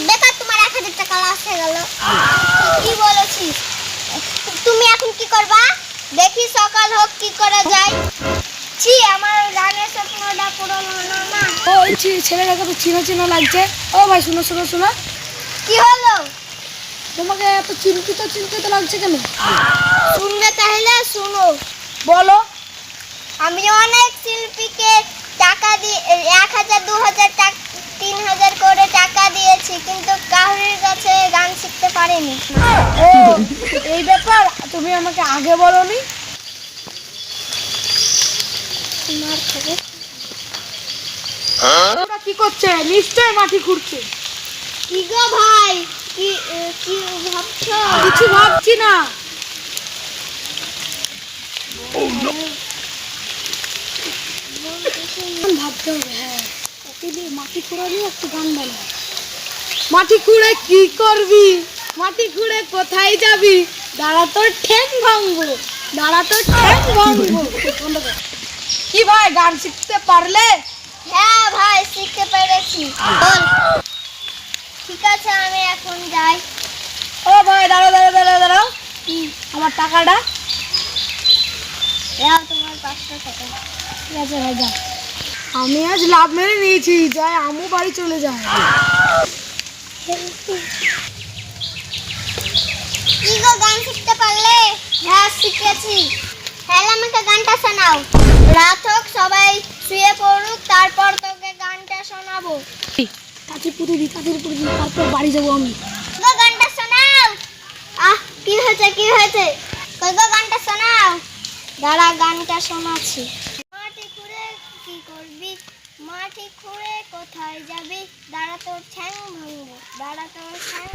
বেকার তোমার 1000 টাকা লস হয়ে গেল। কি বলেছিস? তুমি এখন কি করবা? দেখি সকাল হোক কি করা যায়। ছি, আমার গানের স্বপ্নটা পূরণ হলো না। ওই ছেলেটাকে তো চিনা চিনা লাগছে। ও ভাই শুনো শুনো শোনো, কি হলো? তোমাকে এত চিন্তিত চিন্তিত লাগছে কেন? শুনবে তাহলে শুনো। বলো। আমি অনেক শিল্পীকে টাকা দিয়ে 1000 2000 টাকা 3000 করে টাকা দিয়েছি, কিন্তু কারোর কাছে গান শিখতে পারিনি। ও এই ব্যাপার, তুমি আমাকে আগে বলোনি। তোমার খবর? ওরা কি করছে? নিশ্চয় মাটি খুঁড়ছে। কি গো ভাই, কি কি ভাবছো? কিছু ভাবছি না। ভাবতে হবে। হ্যাঁ, ওকে দিয়ে মাটি খুঁড়া দিয়ে একটু গান বানাও। মাটি খুঁড়ে কি করবি? মাটি খুঁড়ে কোথায় যাবি? দাঁড়া তোর ঠ্যাং ভাঙবো, দাঁড়া তোর ঠ্যাং ভাঙবো। কি ভাই, গান শিখতে পারলে? হ্যাঁ ভাই, শিখতে পেরেছি। বল। ঠিক আছে, আমি এখন যাই। ও ভাই দাঁড়াও দাঁড়াও দাঁড়াও দাঁড়াও, আমার টাকাটা। যাও, তোমার 500 টাকা। ঠিক আছে ভাই, যা। আমি আজ লাভ মেরে নিয়েছি, যাই আমু বাড়ি চলে যায়। কি গো, গান শিখতে পারলে? হ্যাঁ, শিখেছি। হ্যাঁ, আমাকে গানটা শোনাও। রাত হোক, সবাই শুয়ে পড়ুক, তারপর তোকে গানটা শোনাবো। কাঁচি পুঁতে দিই, তারপর বাড়ি যাবো আমি। গো, গানটা শোনাও। কি হয়েছে কি হয়েছে? কই গো, গানটা শোনাও। দাঁড়া, গানটা শোনাচ্ছি। মাটি খুঁড়ে কি করবি? মাটি খুঁড়ে কোথায় যাবি? দাঁড়া তোর ঠ্যাং ভাঙবো, দাঁড়া তোর ঠ্যাং